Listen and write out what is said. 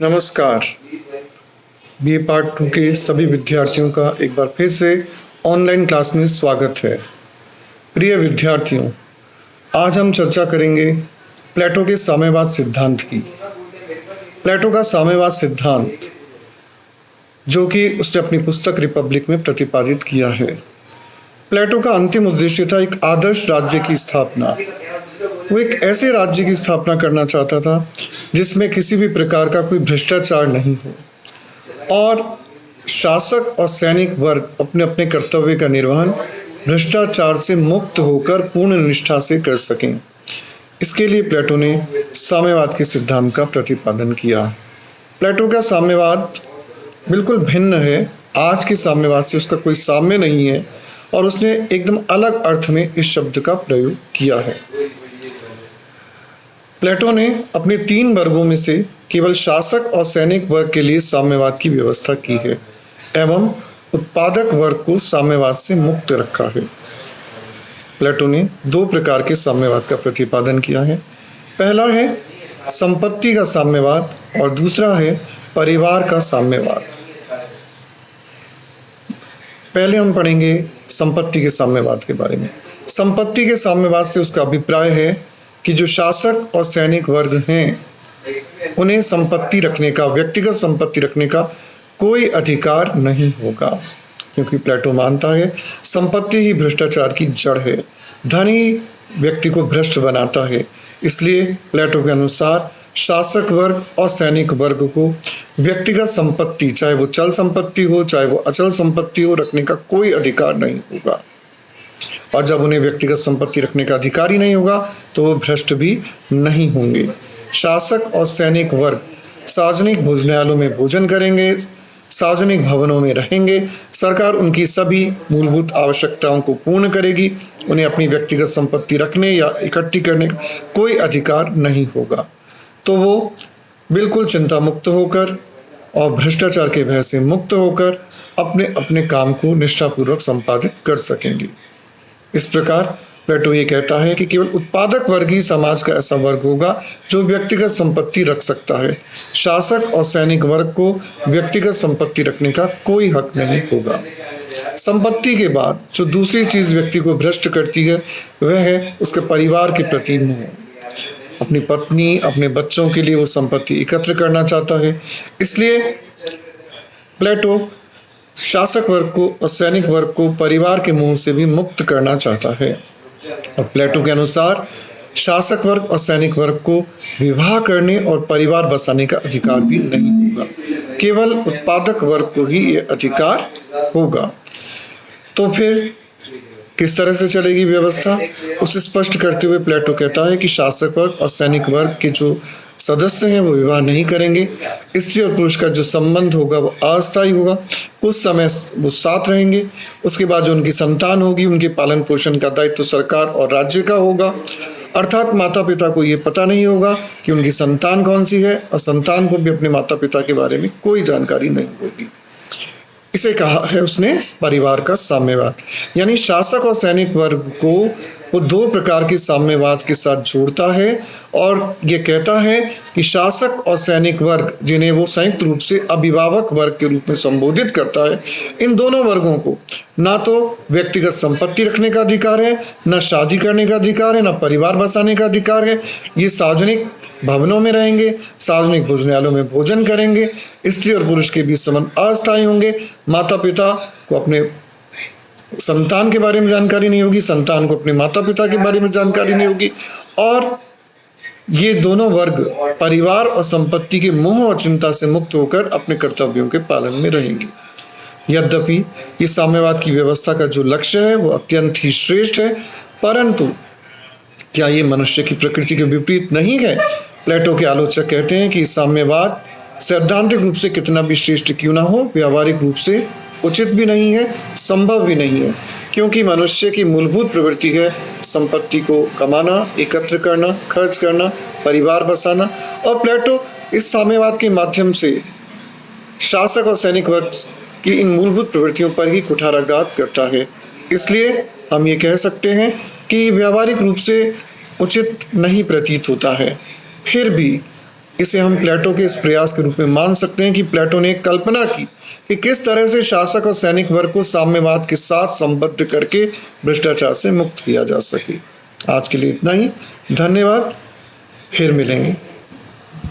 नमस्कार। BA part 2 के सभी विद्यार्थियों का एक बार फिर से ऑनलाइन क्लास में स्वागत है। प्रिय विद्यार्थियों, आज हम चर्चा करेंगे प्लेटो के साम्यवाद सिद्धांत की। प्लेटो का साम्यवाद सिद्धांत, जो कि उसने अपनी पुस्तक रिपब्लिक में प्रतिपादित किया है। प्लेटो का अंतिम उद्देश्य था एक आदर्श राज्य की स्थापना। वो एक ऐसे राज्य की स्थापना करना चाहता था जिसमें किसी भी प्रकार का कोई भ्रष्टाचार नहीं हो और शासक और सैनिक वर्ग अपने अपने कर्तव्य का निर्वहन भ्रष्टाचार से मुक्त होकर पूर्ण निष्ठा से कर सकें। इसके लिए प्लेटो ने साम्यवाद के सिद्धांत का प्रतिपादन किया। प्लेटो का साम्यवाद बिल्कुल भिन्न है। आज के साम्यवाद से उसका कोई साम्य नहीं है और उसने एकदम अलग अर्थ में इस शब्द का प्रयोग किया है। प्लेटो ने अपने 3 वर्गों में से केवल शासक और सैनिक वर्ग के लिए साम्यवाद की व्यवस्था की है एवं उत्पादक वर्ग को साम्यवाद से मुक्त रखा है। प्लेटो ने 2 प्रकार के साम्यवाद का प्रतिपादन किया है। पहला है संपत्ति का साम्यवाद और दूसरा है परिवार का साम्यवाद। पहले हम पढ़ेंगे संपत्ति के साम्यवाद के बारे में। संपत्ति के साम्यवाद से उसका अभिप्राय है कि जो शासक और सैनिक वर्ग हैं उन्हें संपत्ति रखने का, व्यक्तिगत संपत्ति रखने का कोई अधिकार नहीं होगा, क्योंकि प्लेटो मानता है संपत्ति ही भ्रष्टाचार की जड़ है। धन ही व्यक्ति को भ्रष्ट बनाता है। इसलिए प्लेटो के अनुसार शासक वर्ग और सैनिक वर्ग को व्यक्तिगत संपत्ति, चाहे वो चल संपत्ति हो चाहे वो अचल संपत्ति हो, रखने का कोई अधिकार नहीं होगा। और जब उन्हें व्यक्तिगत संपत्ति रखने का अधिकार ही नहीं होगा तो वो भ्रष्ट भी नहीं होंगे। शासक और सैनिक वर्ग सार्वजनिक भोजनालयों में भोजन करेंगे, सार्वजनिक भवनों में रहेंगे, सरकार उनकी सभी मूलभूत आवश्यकताओं को पूर्ण करेगी। उन्हें अपनी व्यक्तिगत संपत्ति रखने या इकट्ठी करने का कोई अधिकार नहीं होगा। तो वो बिल्कुल चिंता मुक्त होकर और भ्रष्टाचार के भय से मुक्त होकर अपने अपने काम को निष्ठापूर्वक संपादित कर सकेंगे। इस प्रकार प्लेटो ये कहता है कि केवल उत्पादक वर्ग ही समाज का ऐसा वर्ग होगा जो व्यक्तिगत संपत्ति रख सकता है। शासक और सैनिक वर्ग को व्यक्तिगत संपत्ति रखने का कोई हक नहीं होगा। संपत्ति के बाद जो दूसरी चीज व्यक्ति को भ्रष्ट करती है वह है उसके परिवार के प्रति मोह। अपनी पत्नी, अपने बच्चों के लिए वो संपत्ति एकत्र करना चाहता है। इसलिए प्लेटो शासक वर्ग को और सैनिक वर्ग को परिवार के मोह से भी मुक्त करना चाहता है। और प्लेटो के अनुसार शासक वर्ग और सैनिक वर्ग को विवाह करने और परिवार बसाने का अधिकार भी नहीं होगा। केवल उत्पादक वर्ग को ही ये अधिकार होगा। तो फिर किस तरह से चलेगी व्यवस्था, उसे स्पष्ट करते हुए प्लेटो कहता है कि शासक वर्ग और सैनिक वर्ग के जो सदस्य हैं वो विवाह नहीं करेंगे। स्त्री और पुरुष का जो संबंध होगा वो अस्थायी होगा। कुछ समय वो साथ रहेंगे, उसके बाद जो उनकी संतान होगी उनके पालन पोषण का दायित्व तो सरकार और राज्य का होगा। अर्थात माता पिता को ये पता नहीं होगा कि उनकी संतान कौन सी है और संतान को भी अपने माता पिता के बारे में कोई जानकारी नहीं होगी। इसे कहा है उसने परिवार का साम्यवाद। यानी शासक और सैनिक वर्ग को वो 2 प्रकार के साम्यवाद के साथ जोड़ता है और ये कहता है कि शासक और सैनिक वर्ग, जिन्हें वो संयुक्त रूप से अभिभावक वर्ग के रूप में संबोधित करता है, इन दोनों वर्गों को ना तो व्यक्तिगत संपत्ति रखने का अधिकार है, ना शादी करने का अधिकार है, ना परिवार बसाने का अधिकार है। ये सार्वजनिक भवनों में रहेंगे, सार्वजनिक भोजनालयों में भोजन करेंगे, स्त्री और पुरुष के बीच संबंध अस्थायी होंगे, माता पिता को अपने संतान के बारे में जानकारी नहीं होगी, संतान को अपने माता पिता के बारे में जानकारी नहीं होगी और ये दोनों वर्ग परिवार और संपत्ति के मोह और चिंता से मुक्त होकर अपने कर्तव्यों के पालन में रहेंगे। यद्यपि ये साम्यवाद की व्यवस्था का जो लक्ष्य है वो अत्यंत ही श्रेष्ठ है, परंतु क्या ये मनुष्य की प्रकृति के विपरीत नहीं है? प्लेटो के आलोचक कहते हैं कि साम्यवाद सैद्धांतिक रूप से कितना भी श्रेष्ठ क्यों ना हो, व्यावहारिक रूप से उचित भी नहीं है, संभव भी नहीं है, क्योंकि मनुष्य की मूलभूत प्रवृत्ति है संपत्ति को कमाना, एकत्र करना, खर्च करना, परिवार बसाना। और प्लेटो इस साम्यवाद के माध्यम से शासक और सैनिक वर्ग की इन मूलभूत प्रवृत्तियों पर ही कुठाराघात करता है। इसलिए हम ये कह सकते हैं कि व्यावहारिक रूप से उचित नहीं प्रतीत होता है। फिर भी इसे हम प्लेटो के इस प्रयास के रूप में मान सकते हैं कि प्लेटो ने एक कल्पना की कि किस तरह से शासक और सैनिक वर्ग को साम्यवाद के साथ संबद्ध करके भ्रष्टाचार से मुक्त किया जा सके। आज के लिए इतना ही। धन्यवाद। फिर मिलेंगे।